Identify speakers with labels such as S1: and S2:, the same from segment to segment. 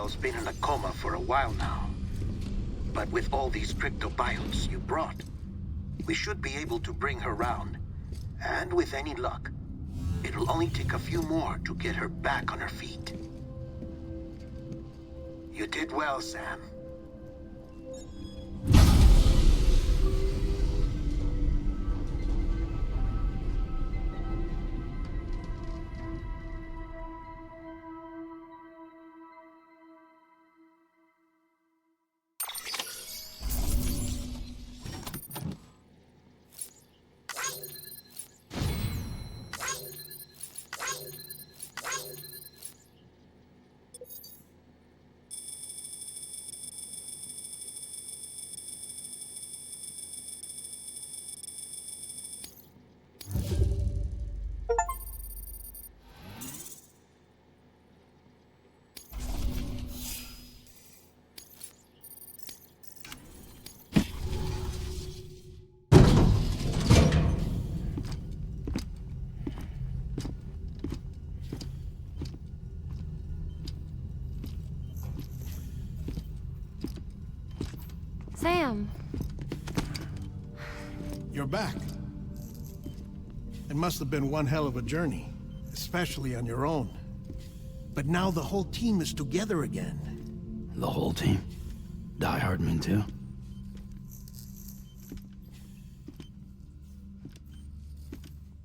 S1: girl's been in a coma for a while now. But with all these cryptobiotes you brought, we should be able to bring her round. And with any luck, it'll only take a few more to get her back on her feet. You did well, Sam.
S2: Sam!
S3: You're back. It must have been one hell of a journey, especially on your own. But now the whole team is together again.
S4: The whole team? Die Hardman too?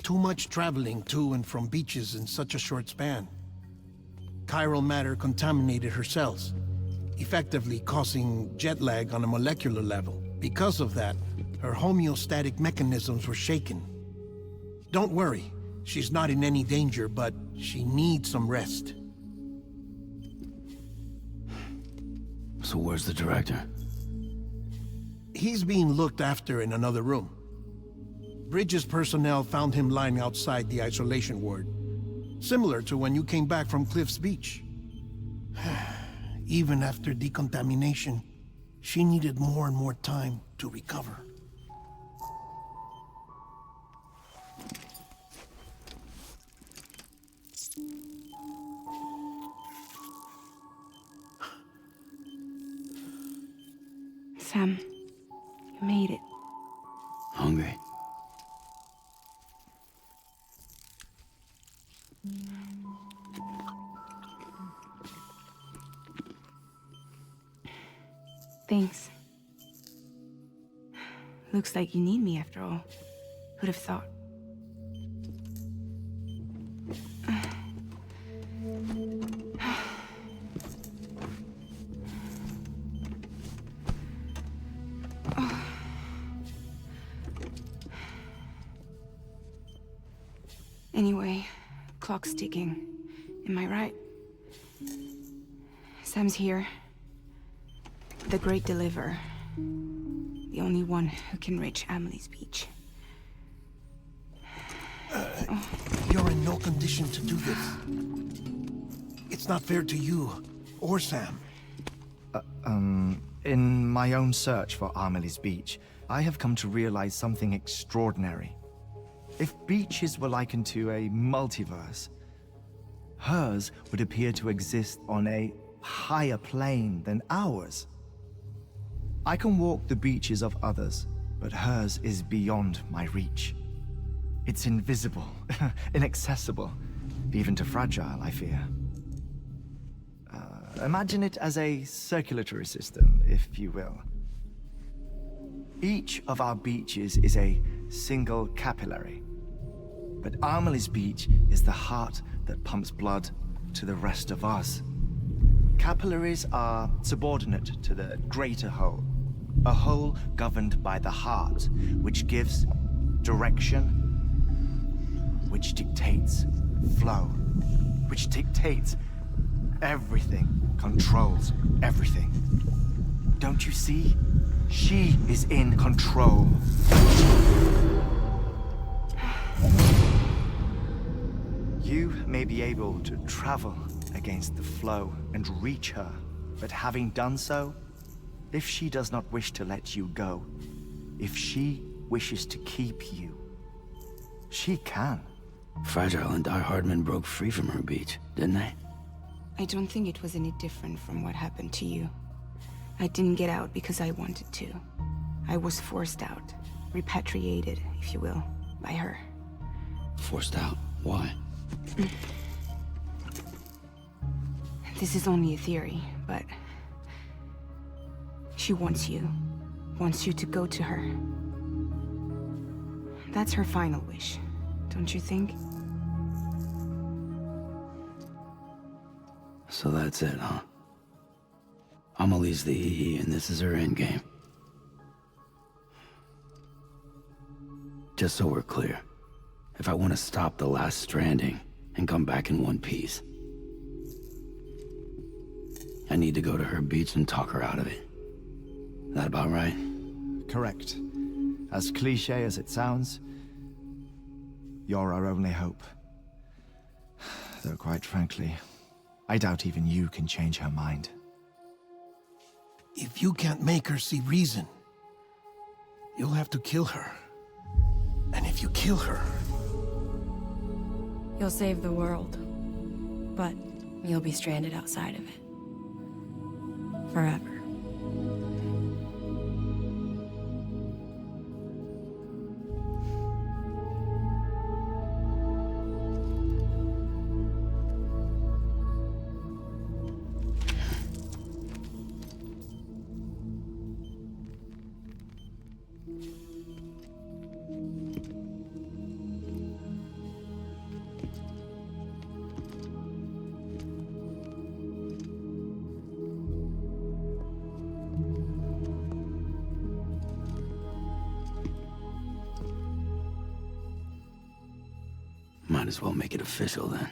S3: Too much traveling to and from beaches in such a short span. Chiral matter contaminated her cells, effectively causing jet lag on a molecular level. Because of that, her homeostatic mechanisms were shaken. Don't worry, she's not in any danger, but she needs some rest.
S4: So where's the director?
S3: He's being looked after in another room. Bridges personnel found him lying outside the isolation ward, similar to when you came back from Cliff's Beach. Even after decontamination, she needed more and more time to recover.
S2: Sam, you made it.
S4: Hungry?
S2: Thanks. Looks like you need me after all. Who'd have thought? Anyway, clock's ticking. Am I right? Sam's here. The Great Deliverer. The only one who can reach Amelie's Beach.
S3: You're in no condition to do this. It's not fair to you, or Sam.
S5: In my own search for Amelie's Beach, I have come to realize something extraordinary. If beaches were likened to a multiverse, hers would appear to exist on a higher plane than ours. I can walk the beaches of others, but hers is beyond my reach. It's invisible, inaccessible, even to fragile, I fear. Imagine it as a circulatory system, if you will. Each of our beaches is a single capillary. But Amelie's Beach is the heart that pumps blood to the rest of us. Capillaries are subordinate to the greater whole. A whole governed by the heart, which gives direction, which dictates flow, which dictates everything, controls everything. Don't you see? She is in control. You may be able to travel against the flow and reach her, but having done so, if she does not wish to let you go, if she wishes to keep you, she can.
S4: Fragile and Die Hardman broke free from her beach, didn't they?
S2: I don't think it was any different from what happened to you. I didn't get out because I wanted to. I was forced out. Repatriated, if you will, by her.
S4: Forced out? Why?
S2: This is only a theory, but... she wants you. Wants you to go to her. That's her final wish, don't you think?
S4: So that's it, huh? Amelie's the EE, and this is her endgame. Just so we're clear, if I want to stop the last stranding and come back in one piece, I need to go to her beach and talk her out of it. That about right?
S5: Correct. As cliché as it sounds, you're our only hope. Though quite frankly, I doubt even you can change her mind.
S3: If you can't make her see reason, you'll have to kill her. And if you kill her...
S6: You'll save the world, but you'll be stranded outside of it. Forever.
S4: Might as well make it official then.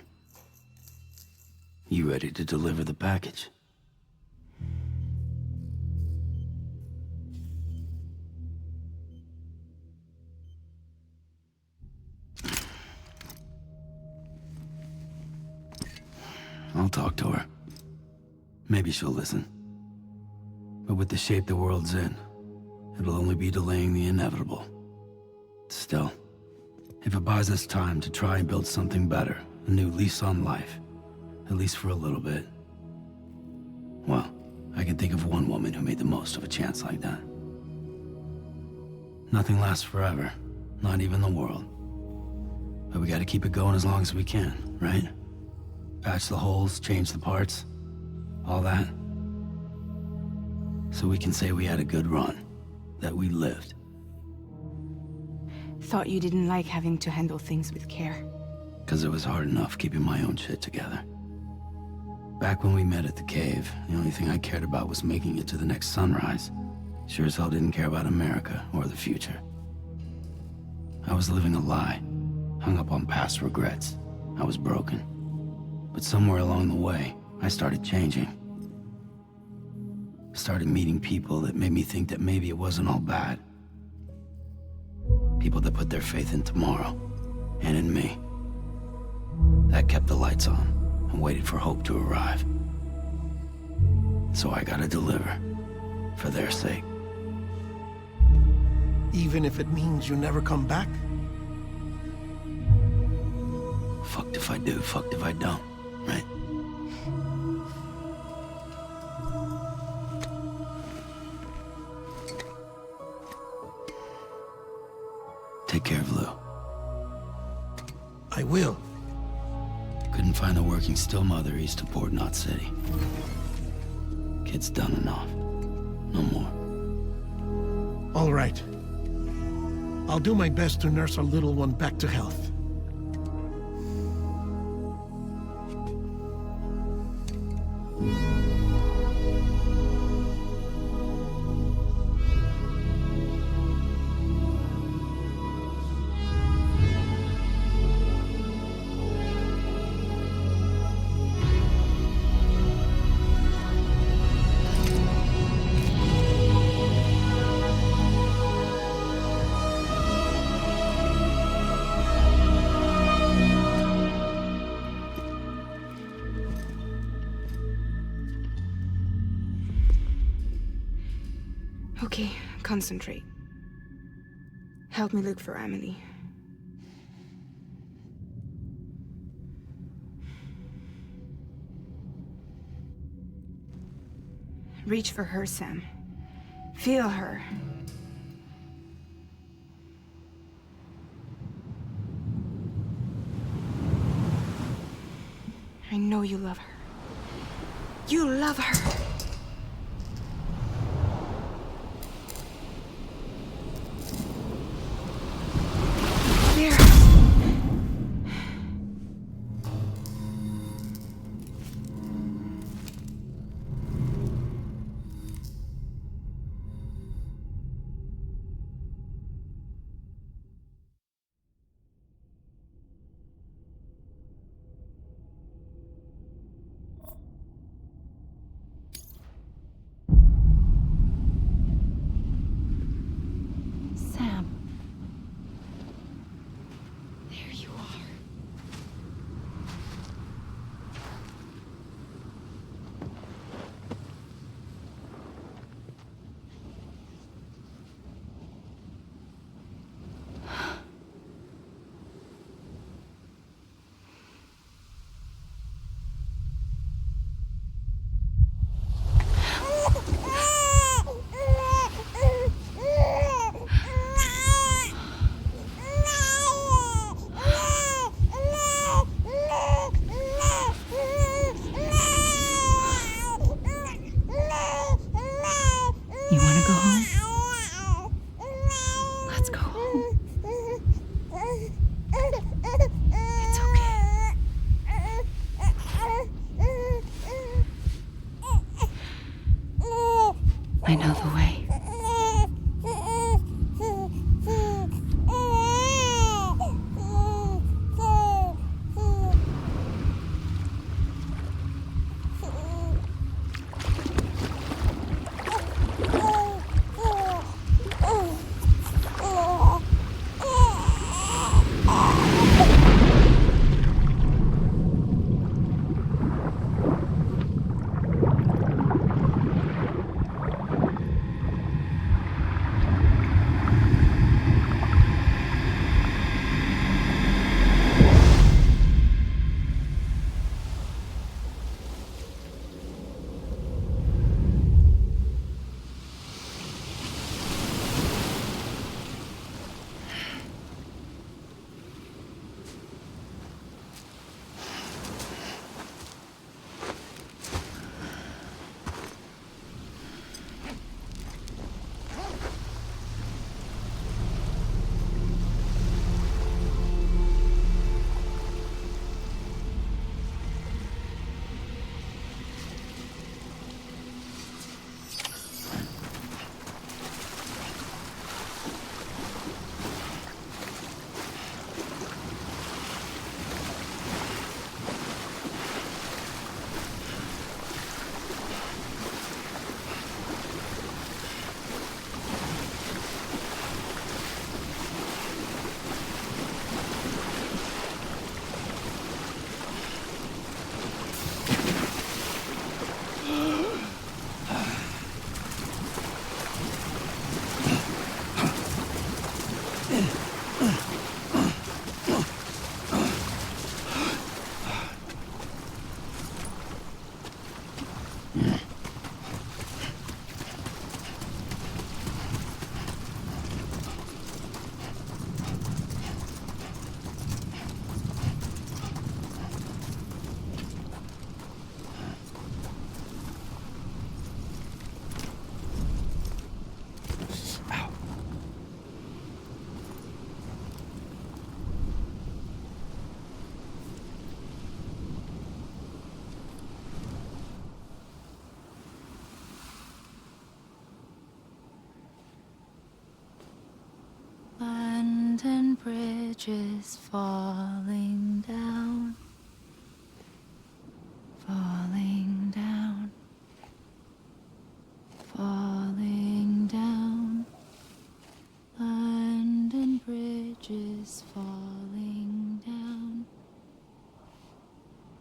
S4: You ready to deliver the package? I'll talk to her. Maybe she'll listen. But with the shape the world's in, it'll only be delaying the inevitable. Still, if it buys us time to try and build something better, a new lease on life, at least for a little bit, well, I can think of one woman who made the most of a chance like that. Nothing lasts forever, not even the world. But we gotta keep it going as long as we can, right? Patch the holes, change the parts, all that. So we can say we had a good run, that we lived.
S2: Thought you didn't like having to handle things with care.
S4: 'Cause it was hard enough keeping my own shit together. Back when we met at the cave, the only thing I cared about was making it to the next sunrise. Sure as hell didn't care about America or the future. I was living a lie, hung up on past regrets. I was broken. But somewhere along the way, I started changing. Started meeting people that made me think that maybe it wasn't all bad. People that put their faith in tomorrow, and in me. That kept the lights on, and waited for hope to arrive. So I gotta deliver, for their sake.
S3: Even if it means you never come back?
S4: Fucked if I do, fucked if I don't, right? Take care of Lou.
S3: I will.
S4: Couldn't find a working still mother east of Port Knot City. Kid's done enough. No more.
S3: All right. I'll do my best to nurse our little one back to health.
S2: Okay, concentrate. Help me look for Emily. Reach for her, Sam. Feel her. I know you love her. You love her. There.
S6: Sam. There you are. You want to go home? Let's go home. It's okay. I know the way. London Bridge is falling down, falling down, falling down. London Bridge is falling down,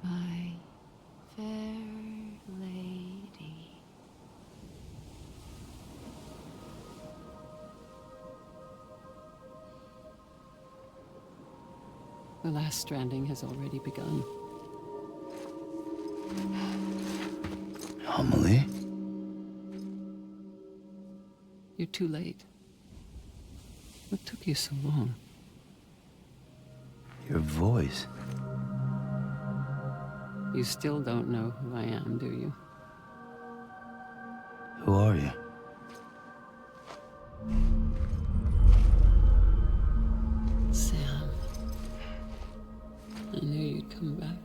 S6: my fair lady.
S7: The last stranding has already begun.
S4: Amelie?
S7: You're too late. What took you so long?
S4: Your voice.
S7: You still don't know who I am, do you?
S4: Who are you?
S7: Sam. I knew you'd come back.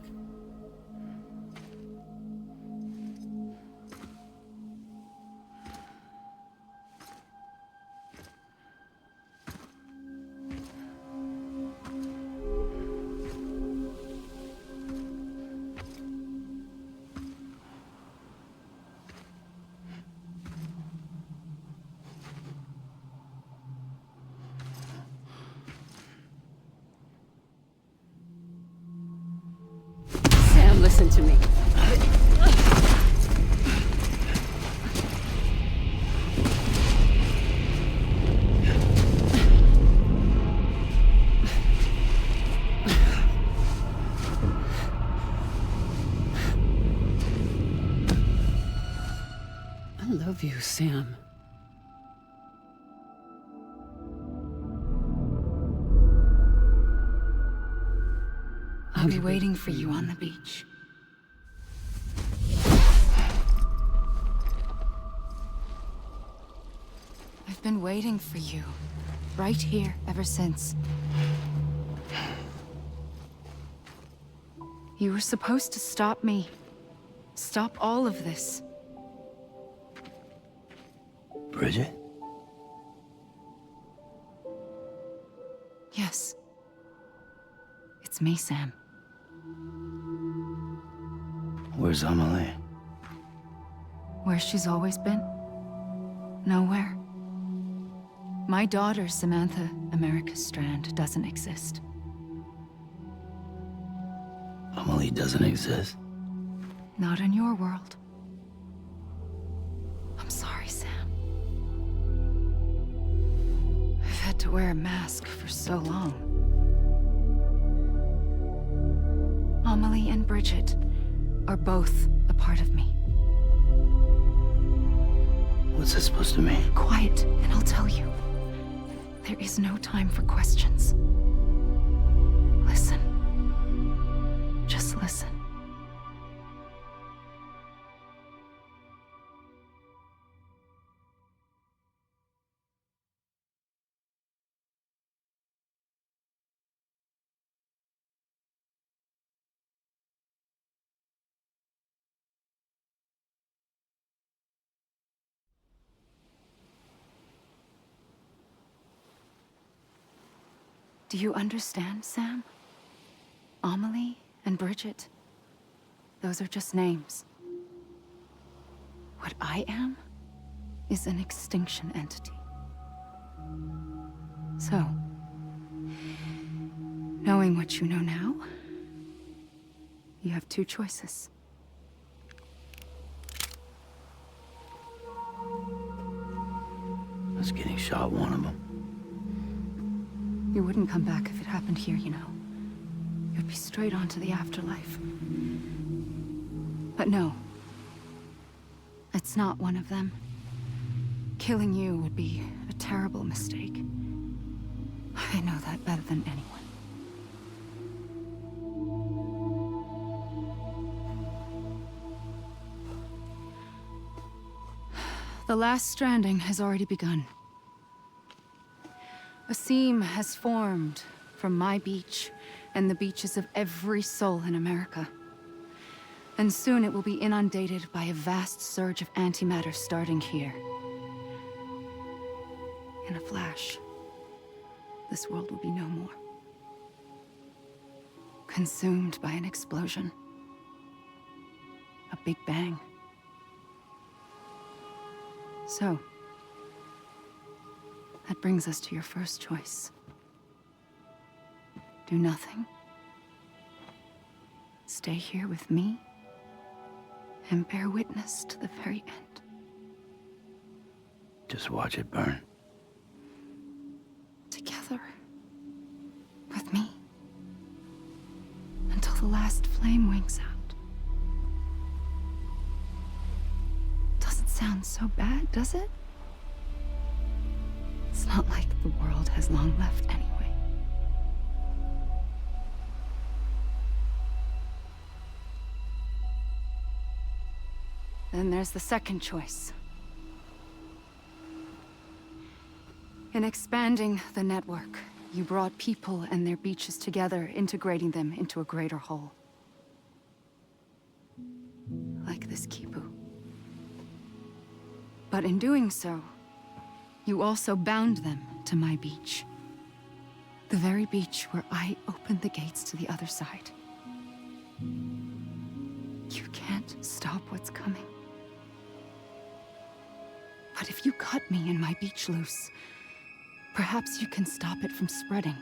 S7: Sam, listen to me. I love you, Sam.
S2: I'll be waiting for you on the beach. I've been waiting for you, right here, ever since. You were supposed to stop me. Stop all of this.
S4: Bridget?
S2: Yes. It's me, Sam.
S4: Where's Amelie?
S2: Where she's always been? Nowhere. My daughter, Samantha America Strand, doesn't exist.
S4: Amelie doesn't exist?
S2: Not in your world. I'm sorry, Sam. I've had to wear a mask for so long. Amelie and Bridget are both a part of me.
S4: What's that supposed to mean?
S2: Quiet, and I'll tell you. There is no time for questions. Listen. Just listen. Do you understand, Sam? Amelie and Bridget, those are just names. What I am is an extinction entity. So, knowing what you know now, you have two choices.
S4: Us getting shot, one of them.
S2: You wouldn't come back if it happened here, you know. You'd be straight on to the afterlife. But no. It's not one of them. Killing you would be a terrible mistake. I know that better than anyone. The last stranding has already begun. A seam has formed from my beach and the beaches of every soul in America. And soon it will be inundated by a vast surge of antimatter starting here. In a flash, this world will be no more. Consumed by an explosion. A big bang. So, that brings us to your first choice. Do nothing. Stay here with me and bear witness to the very end.
S4: Just watch it burn.
S2: Together. With me. Until the last flame winks out. Doesn't sound so bad, does it? not like the world has long left anyway. Then there's the second choice. In expanding the network, you brought people and their beaches together, integrating them into a greater whole. Like this Kipu. But in doing so, you also bound them to my beach. The very beach where I opened the gates to the other side. You can't stop what's coming. But if you cut me and my beach loose, perhaps you can stop it from spreading.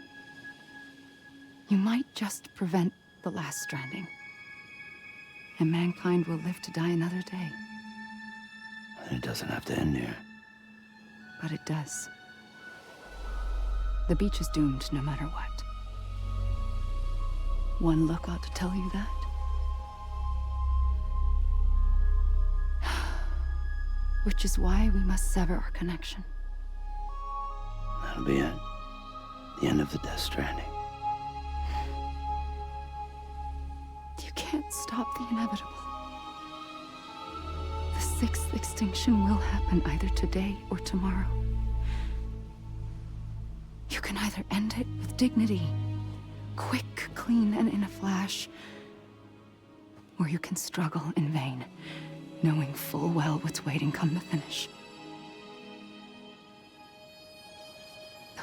S2: You might just prevent the last stranding. And mankind will live to die another day.
S4: It doesn't have to end here.
S2: But it does. The beach is doomed no matter what. One look ought to tell you that. Which is why we must sever our connection.
S4: That'll be it. The end of the Death Stranding.
S2: You can't stop the inevitable. The sixth extinction will happen either today or tomorrow. You can either end it with dignity, quick, clean, and in a flash, or you can struggle in vain, knowing full well what's waiting come the finish.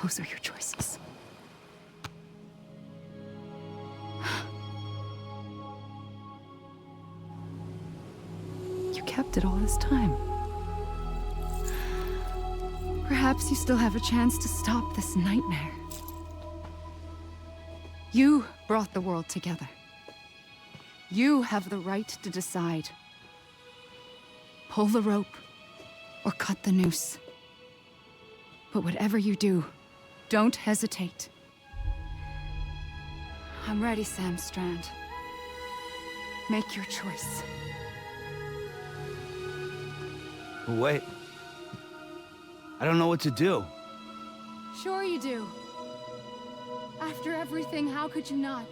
S2: Those are your choices. You kept it all this time. Perhaps you still have a chance to stop this nightmare. You brought the world together. You have the right to decide. Pull the rope or cut the noose. But whatever you do, don't hesitate. I'm ready, Sam Strand. Make your choice.
S4: Wait. I don't know what to do.
S2: Sure you do. After everything, how could you not?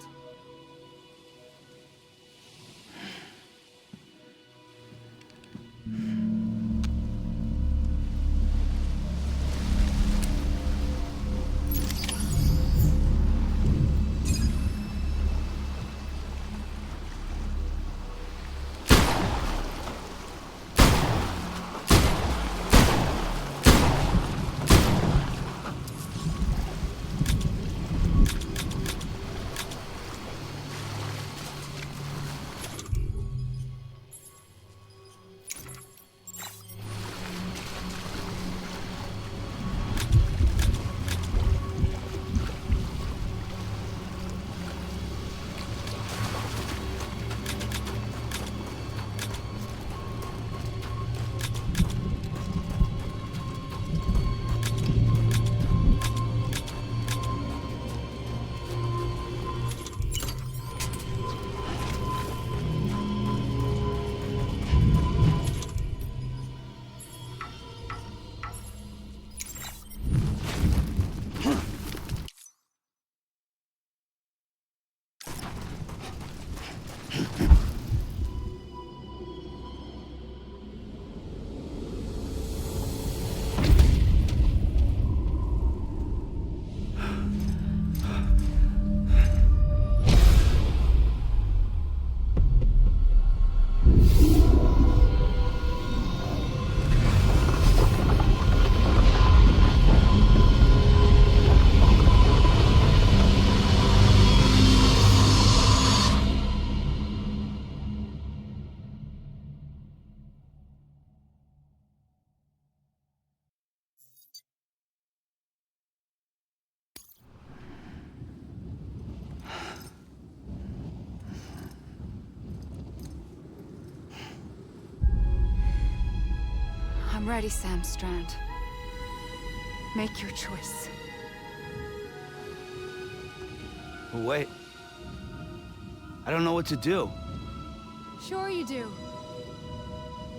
S2: I'm ready, Sam Strand. Make your choice.
S4: Wait. I don't know what to do.
S2: Sure you do.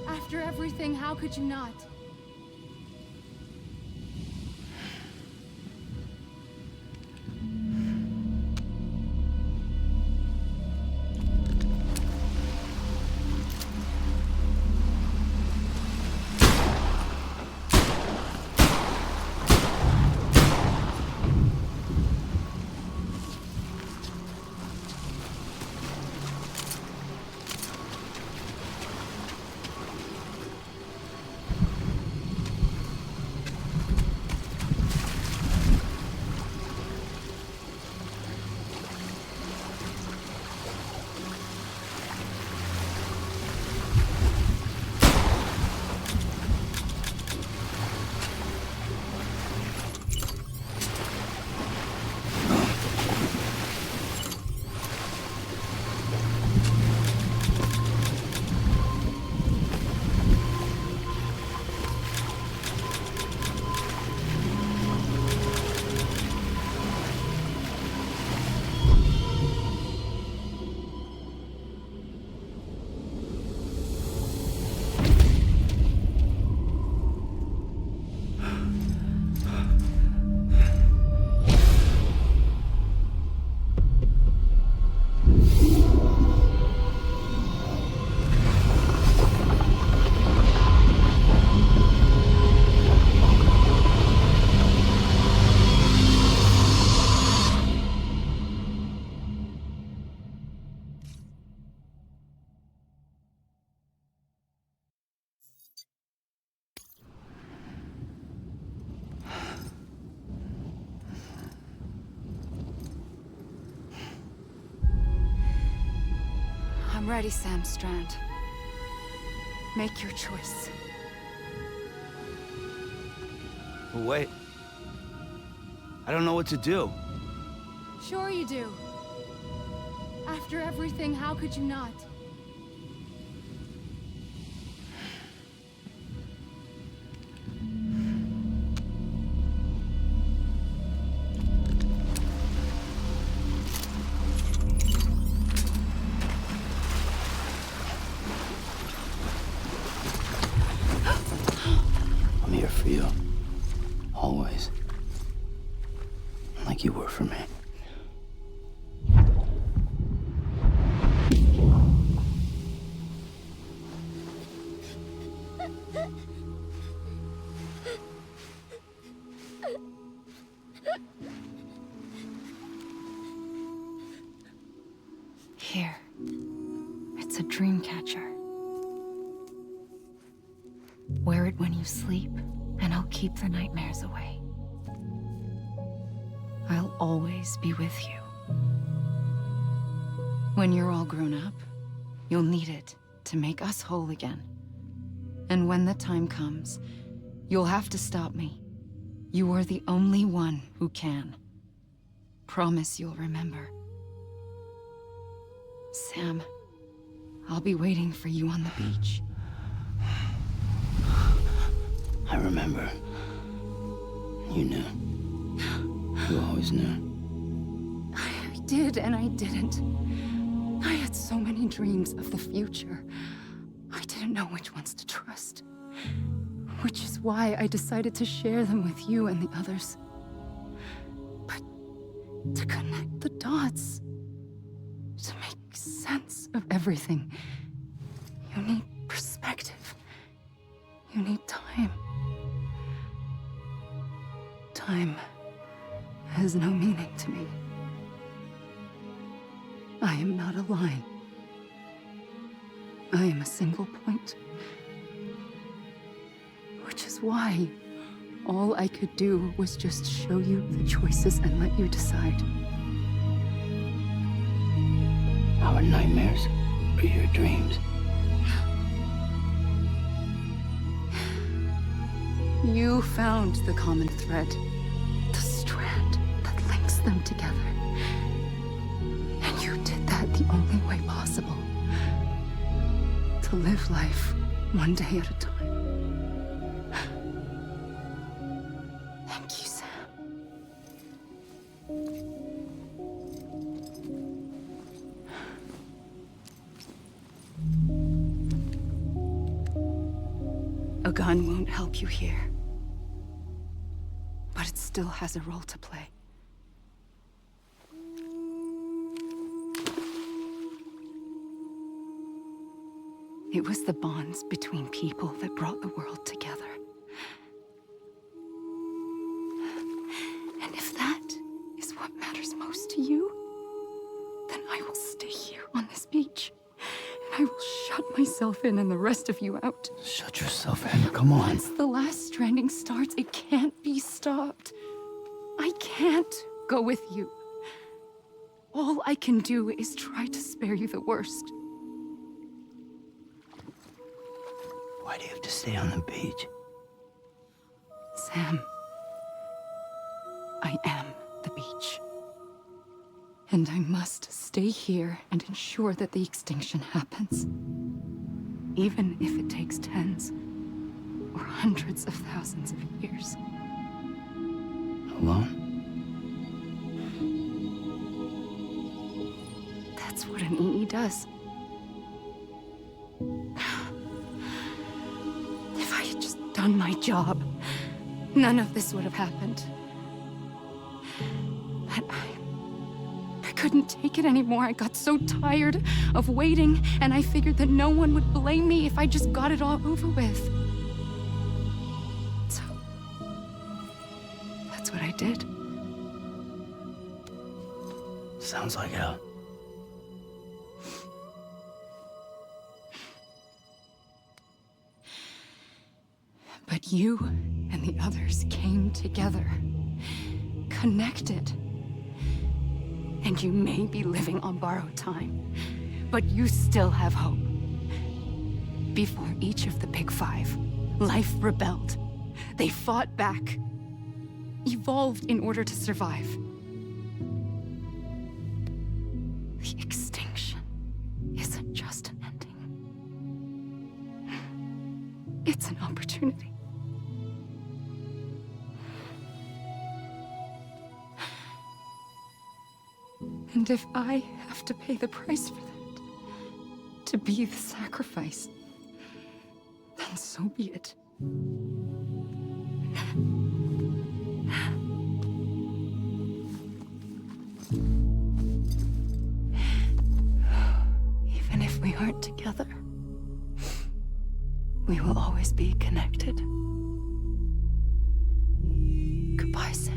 S2: After everything, how could you not? ready, Sam Strand. Make your choice.
S4: But wait. I don't know what to do.
S2: Sure you do. After everything, how could you not?
S4: I'm here for you. Always. Like you were for me.
S2: Here. It's a dream catcher. Wear it when you sleep, and I'll keep the nightmares away. I'll always be with you. When you're all grown up, you'll need it to make us whole again. And when the time comes, you'll have to stop me. You are the only one who can. Promise you'll remember. Sam, I'll be waiting for you on the beach.
S4: I remember. You knew. You always knew.
S2: I did and I didn't. I had so many dreams of the future. I didn't know which ones to trust. Which is why I decided to share them with you and the others. But to connect the dots, to make sense of everything, you need perspective. You need time. Time has no meaning to me. I am not a line. I am a single point. Which is why all I could do was just show you the choices and let you decide.
S4: Our nightmares or your dreams?
S2: You found the common thread, the strand that links them together. And you did that the only way possible. To live life one day at a time. Thank you, Sam. A gun won't help you here. But it still has a role to play. It was the bonds between people that brought the world together. And if that is what matters most to you, then I will stay here on this beach. And I will shut myself in and the rest of you out.
S4: Shut yourself in. Come on.
S2: Once the last stranding starts, it can't be stopped. I can't go with you. All I can do is try to spare you the worst.
S4: Why do you have to stay on the beach?
S2: Sam, I am the beach. And I must stay here and ensure that the extinction happens. Even if it takes tens or hundreds of thousands of years.
S4: Alone?
S2: That's what an EE does. If I had just done my job, none of this would have happened. But I couldn't take it anymore. I got so tired of waiting, and I figured that no one would blame me if I just got it all over with. So, that's what I did.
S4: Sounds like hell.
S2: But you and the others came together, connected. And you may be living on borrowed time, But you still have hope. Before each of the Big Five, life rebelled. They fought back. Evolved in order to survive. The extinction isn't just an ending. It's an opportunity. And if I have to pay the price for that, to be the sacrifice, then so be it. Even if we aren't together, we will always be connected. Goodbye, Sam.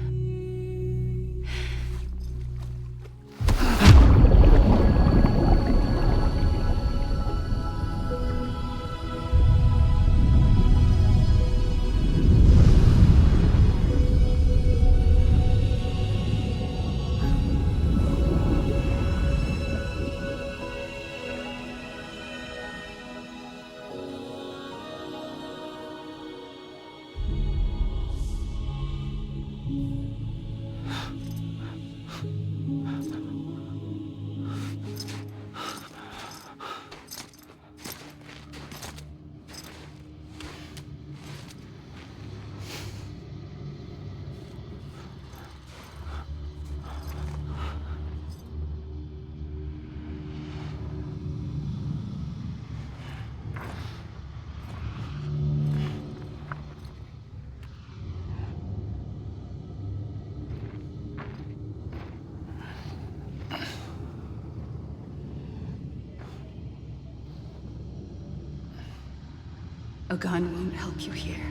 S2: A gun won't help you here.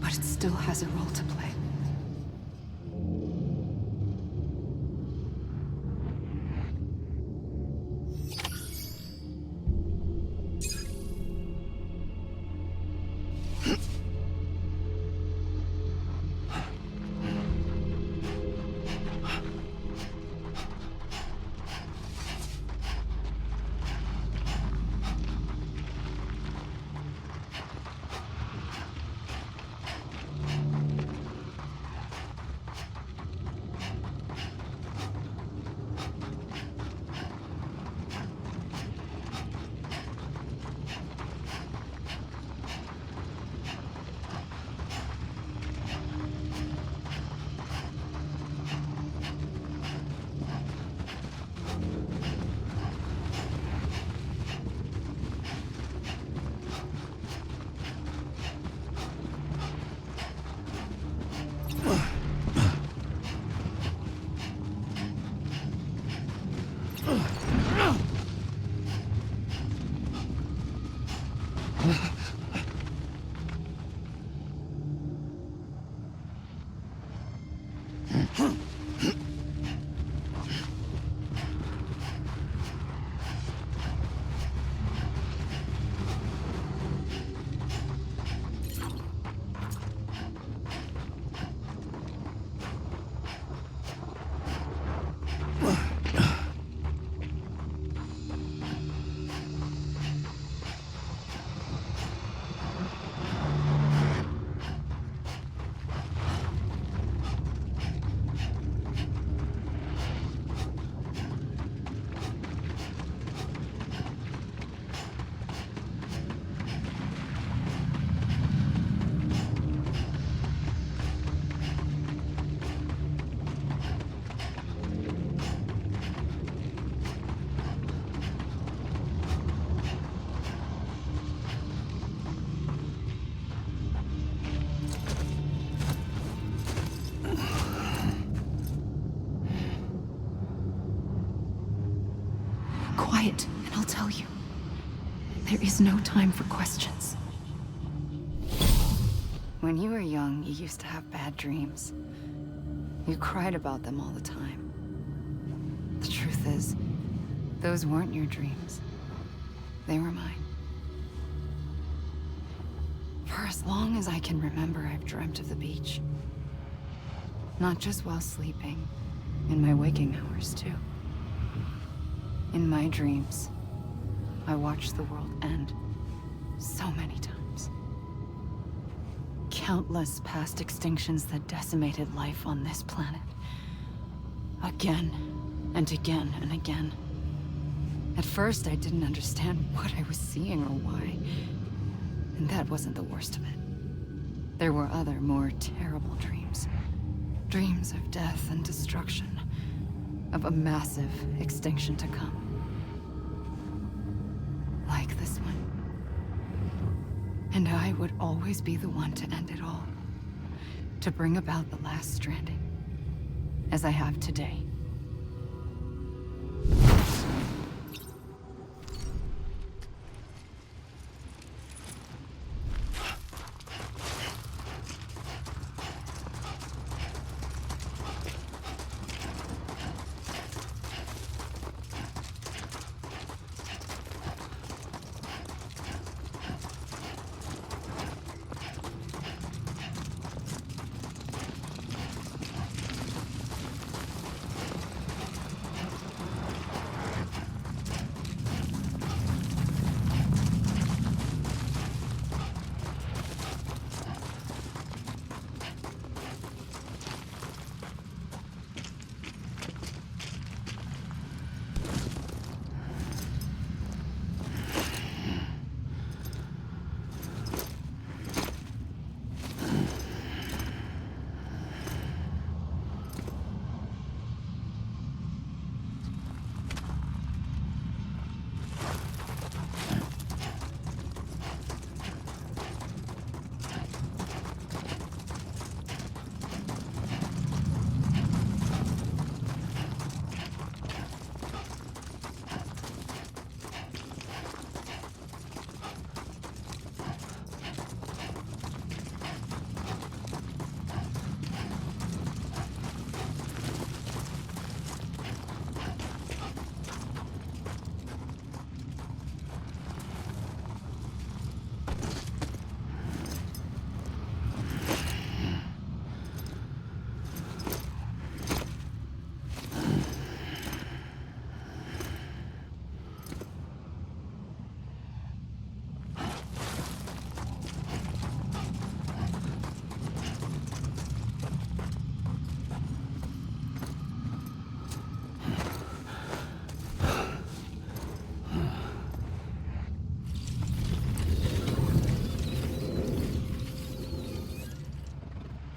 S2: But it still has a role to play. Quiet, and I'll tell you. There is no time for questions. When you were young, you used to have bad dreams. You cried about them all the time. The truth is, those weren't your dreams. They were mine. For as long as I can remember, I've dreamt of the beach. Not just while sleeping, in my waking hours, too. In my dreams, I watched the world end so many times. Countless past extinctions that decimated life on this planet. Again, and again, and again. At first, I didn't understand what I was seeing or why. And that wasn't the worst of it. There were other, more terrible dreams. Dreams of death and destruction. Of a massive extinction to come. Like this one. And I would always be the one to end it all. To bring about the last stranding. As I have today.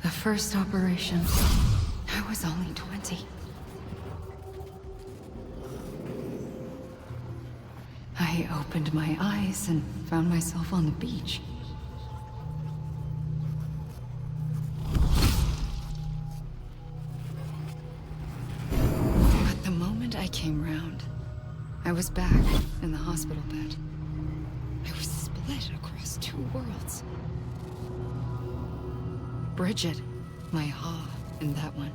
S2: The first operation, I was only 20. I opened my eyes and found myself on the beach. But the moment I came round, I was back in the hospital bed. I was split across two worlds. Bridget, my Ha in that one.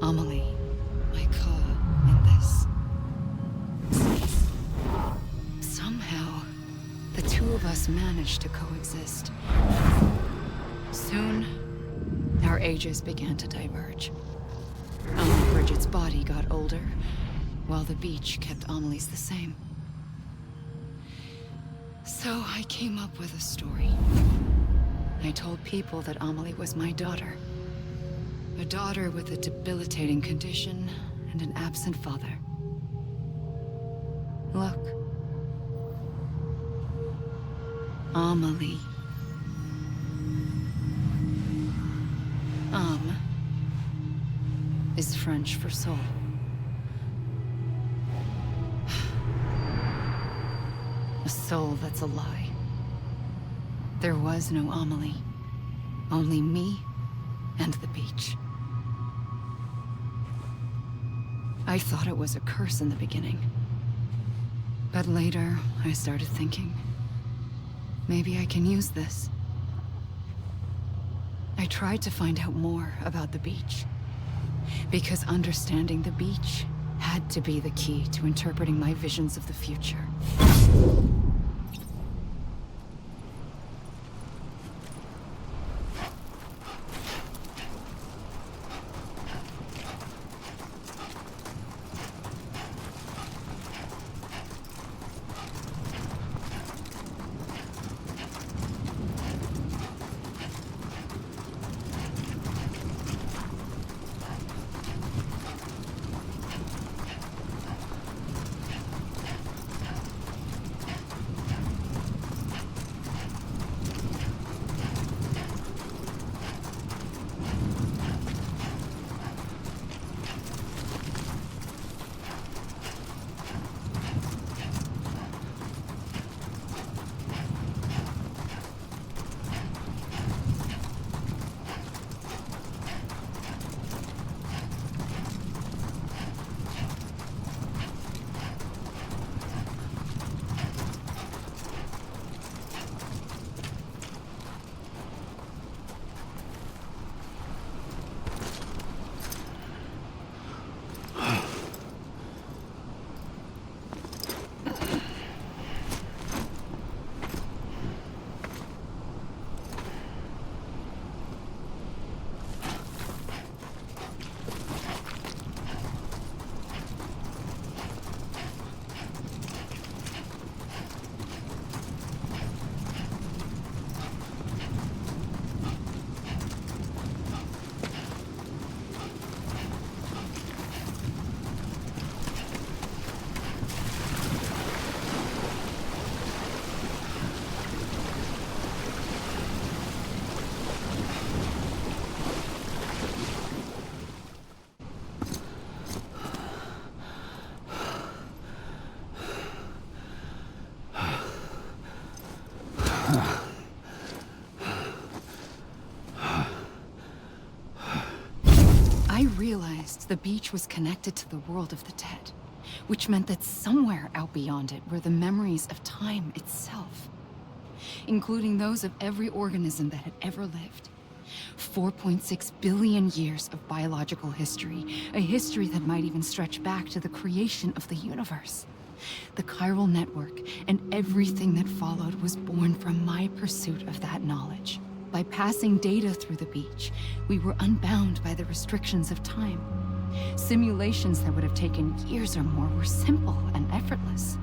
S2: Amelie, my Ka in this. Somehow, the two of us managed to coexist. Soon, our ages began to diverge. Bridget's body got older, while the beach kept Amelie's the same. So I came up with a story. I told people that Amelie was my daughter. A daughter with a debilitating condition and an absent father. Look. Amelie. Âme is French for soul. A soul that's a lie. There was no Amelie. Only me and the beach. I thought it was a curse in the beginning. But later, I started thinking, maybe I can use this. I tried to find out more about the beach. Because understanding the beach had to be the key to interpreting my visions of the future. realized the beach was connected to the world of the dead, which meant that somewhere out beyond it were the memories of time itself, including those of every organism that had ever lived. 4.6 billion years of biological history, a history that might even stretch back to the creation of the universe. The chiral network and everything that followed was born from my pursuit of that knowledge. By passing data through the beach, we were unbound by the restrictions of time. Simulations that would have taken years or more were simple and effortless.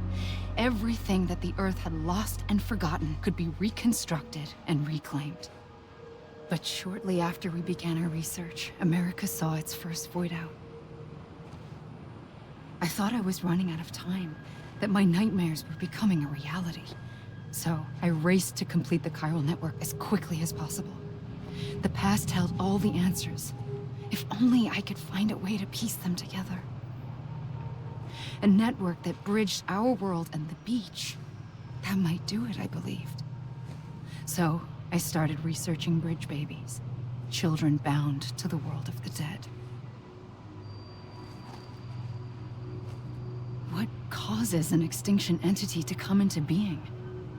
S2: Everything that the Earth had lost and forgotten could be reconstructed and reclaimed. But shortly after we began our research, America saw its first void out. I thought I was running out of time, that my nightmares were becoming a reality. So I raced to complete the chiral network as quickly as possible. The past held all the answers. If only I could find a way to piece them together. A network that bridged our world and the beach. That might do it, I believed. So I started researching bridge babies, children bound to the world of the dead. What causes an extinction entity to come into being?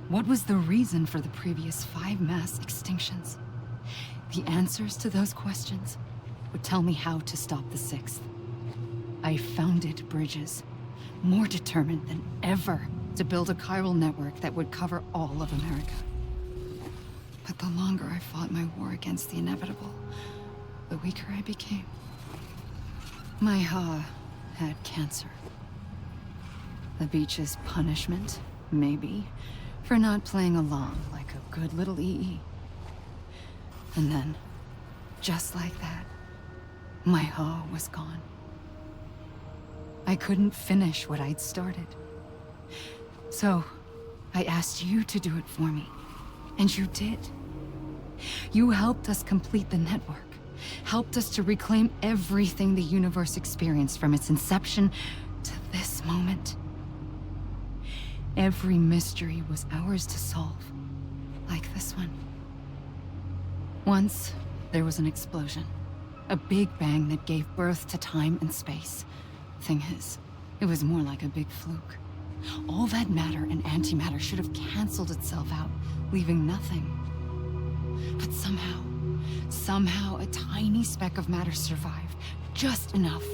S2: What was the reason for the previous 5 mass extinctions? The answers to those questions would tell me how to stop the 6th. I founded bridges, more determined than ever to build a chiral network that would cover all of America. But the longer I fought my war against the inevitable, the weaker I became. My Ha had cancer. The beach's punishment, maybe, for not playing along like a good little EE. And then, just like that, my Ha was gone. I couldn't finish what I'd started. So, I asked you to do it for me, and you did. You helped us complete the network, helped us to reclaim everything the universe experienced from its inception to this moment. Every mystery was ours to solve, like this one. Once, there was an explosion. A big bang that gave birth to time and space. Thing is, it was more like a big fluke. All that matter and antimatter should have canceled itself out, leaving nothing. But somehow a tiny speck of matter survived. Just enough.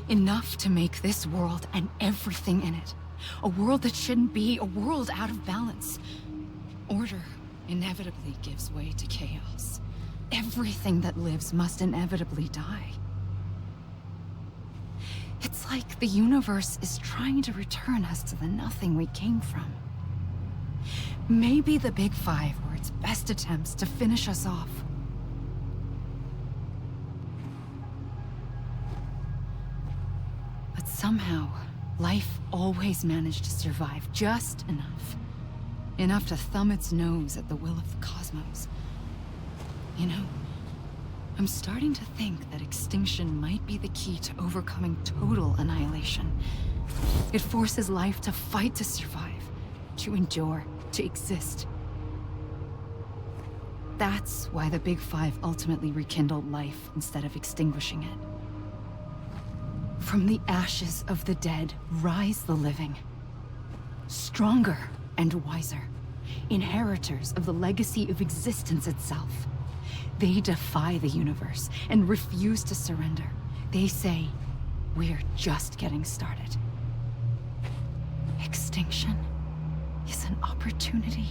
S2: Enough to make this world and everything in it. A world that shouldn't be, a world out of balance. Order inevitably gives way to chaos. Everything that lives must inevitably die. It's like the universe is trying to return us to the nothing we came from. Maybe the Big Five were its best attempts to finish us off. But somehow, life always managed to survive just enough. Enough to thumb its nose at the will of the cosmos. You know, I'm starting to think that extinction might be the key to overcoming total annihilation. It forces life to fight to survive, to endure, to exist. That's why the Big Five ultimately rekindled life instead of extinguishing it. From the ashes of the dead rise the living. Stronger and wiser. Inheritors of the legacy of existence itself. They defy the universe and refuse to surrender. They say, we're just getting started. Extinction is an opportunity.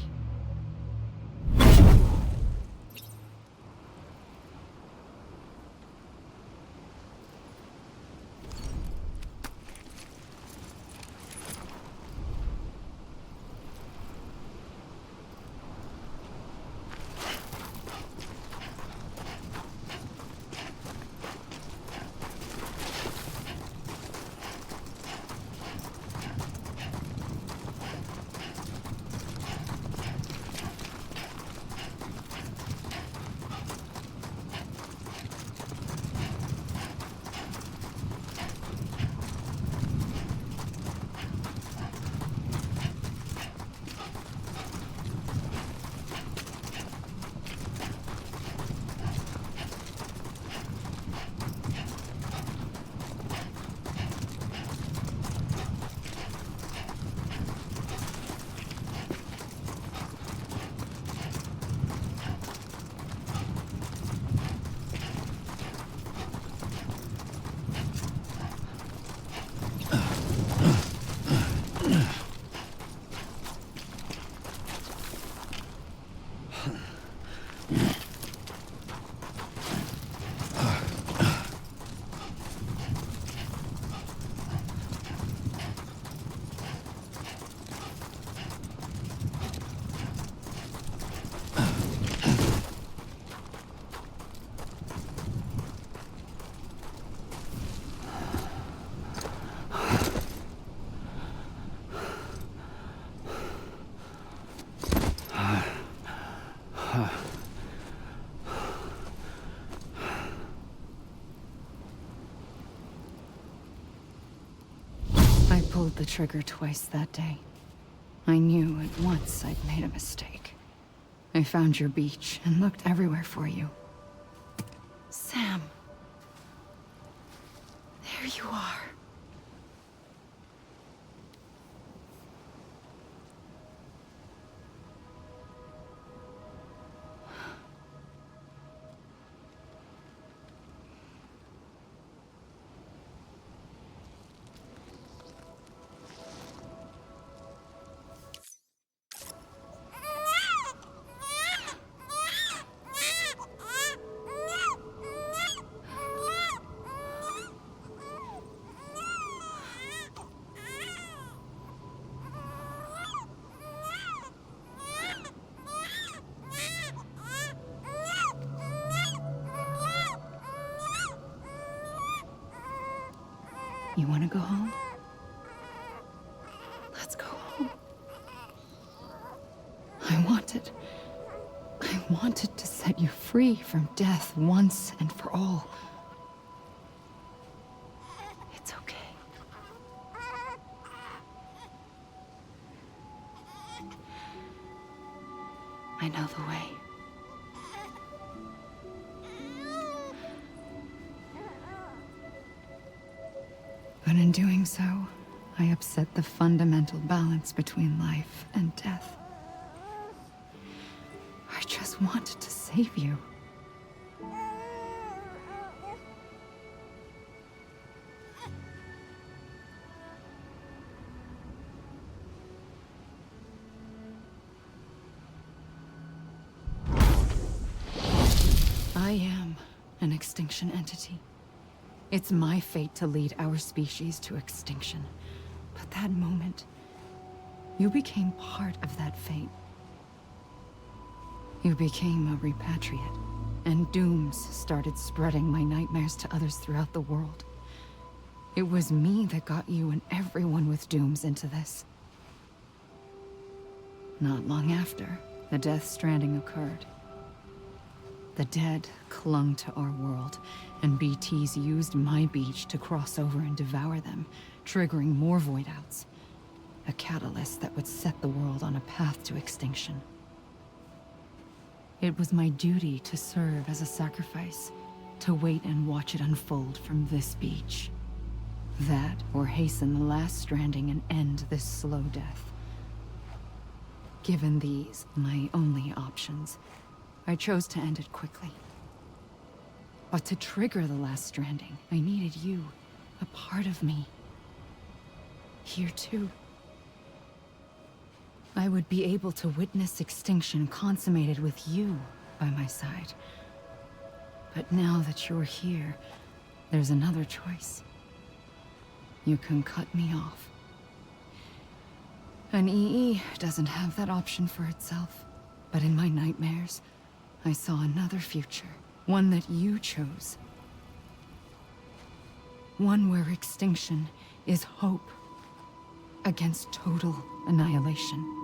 S2: I pulled the trigger twice that day. I knew at once I'd made a mistake. I found your beach and looked everywhere for you. Sam. There you are. You want to go home? Let's go home. I wanted to set you free from death once and for all. It's okay. I know the way. But in doing so, I upset the fundamental balance between life and death. I just wanted to save you. I am an extinction entity. It's my fate to lead our species to extinction. But that moment, you became part of that fate. You became a repatriate, and dooms started spreading my nightmares to others throughout the world. It was me that got you and everyone with dooms into this. Not long after, the Death Stranding occurred. The dead clung to our world, and BTs used my beach to cross over and devour them, triggering more void outs. A catalyst that would set the world on a path to extinction. It was my duty to serve as a sacrifice, to wait and watch it unfold from this beach. That, or hasten the last stranding and end this slow death. Given these, my only options, I chose to end it quickly. But to trigger the last stranding, I needed you, a part of me. Here too. I would be able to witness extinction consummated with you by my side. But now that you're here, there's another choice. You can cut me off. An EE doesn't have that option for itself. But in my nightmares, I saw another future. One that you chose. One where extinction is hope against total annihilation.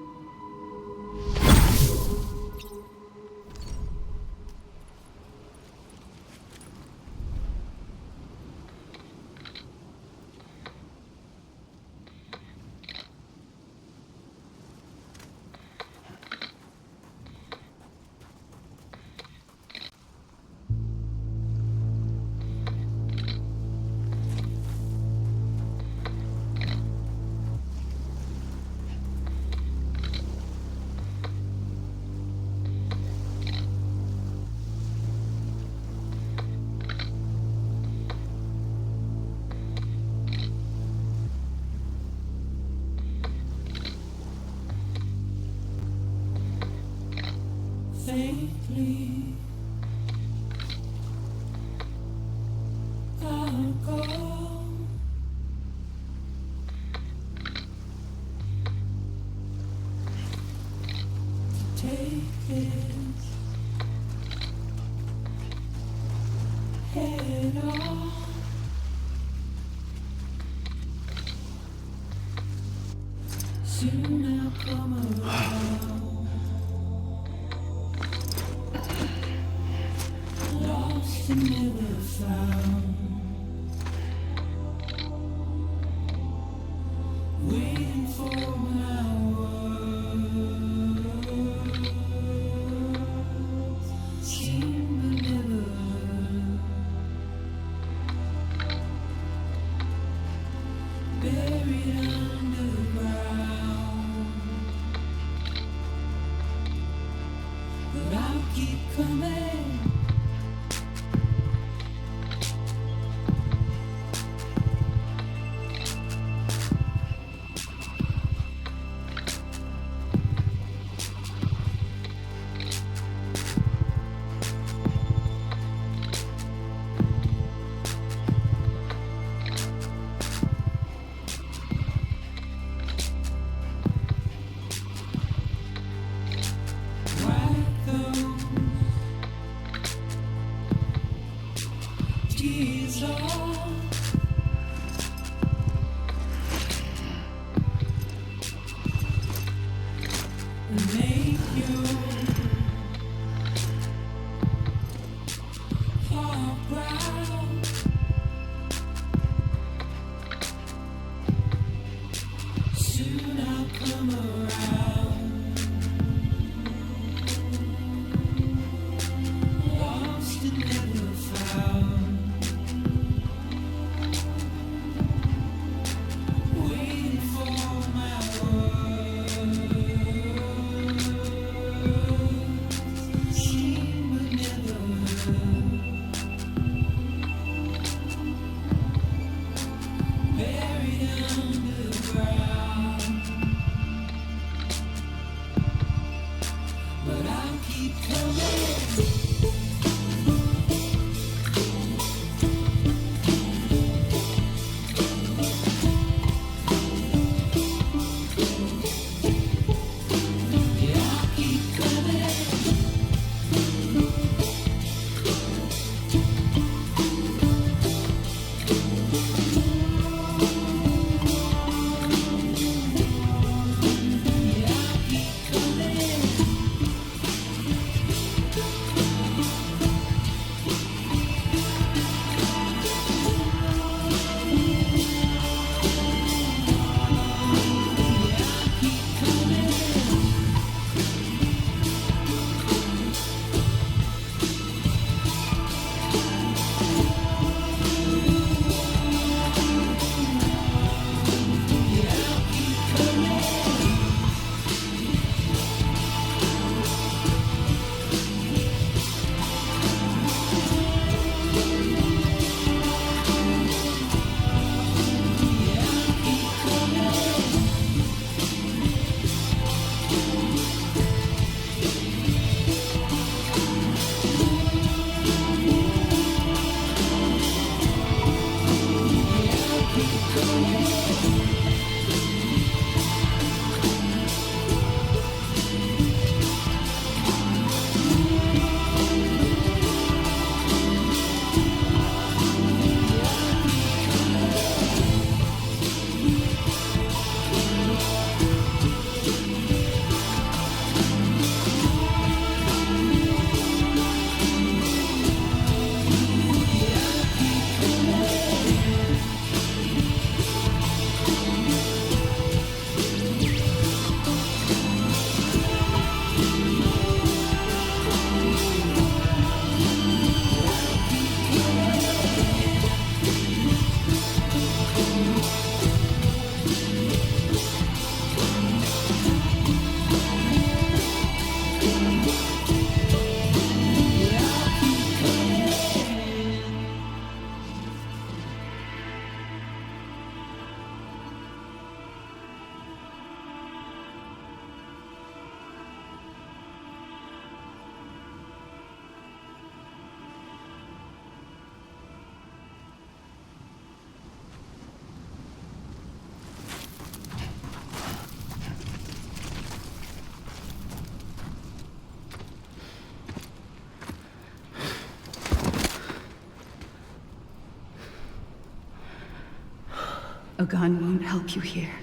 S2: A gun won't help you here.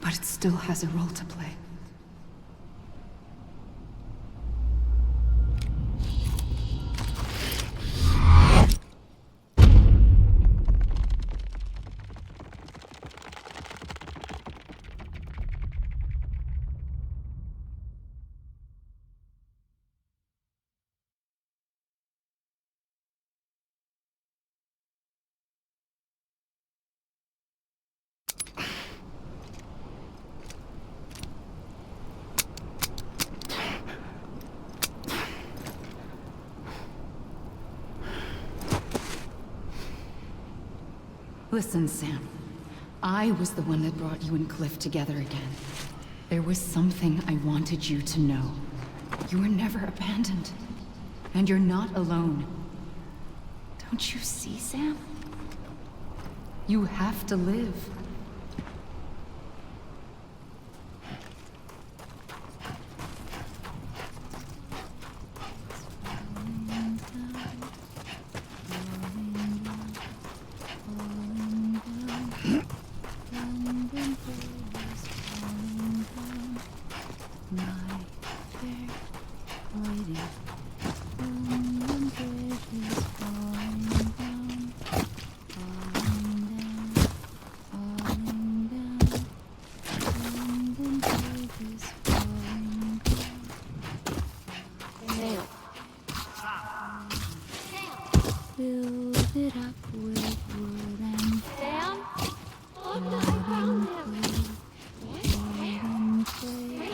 S2: But it still has a role to play. Listen, Sam. I was the one that brought you and Cliff together again. There was something I wanted you to know. You were never abandoned. And you're not alone. Don't you see, Sam? You have to live.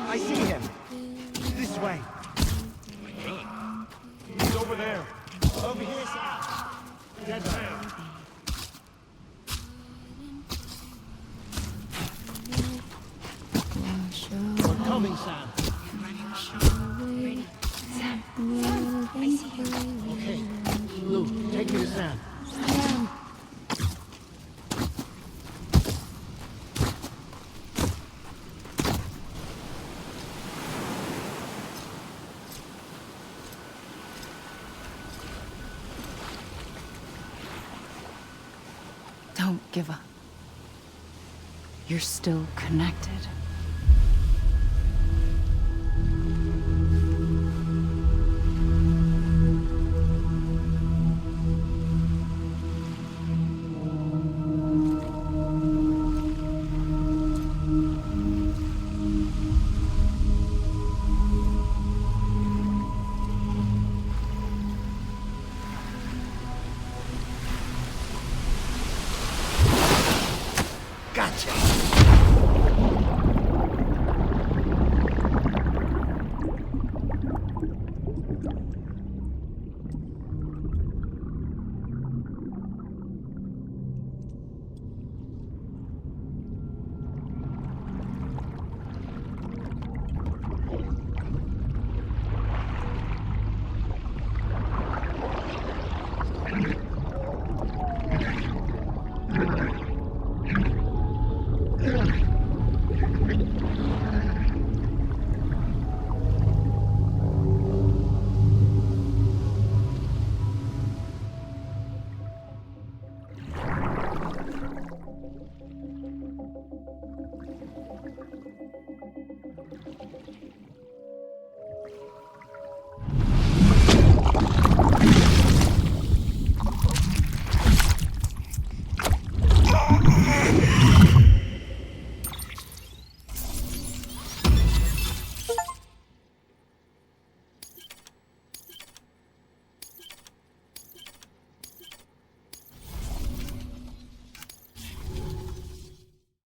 S5: I see him. This way.
S8: He's over there. Over here, sir. Dead man. We're coming, Sam.
S6: Ready? Sam. Sam, I see him.
S3: Okay. Lou, take me to Sam.
S6: Sam.
S2: Don't give up. You're still connected.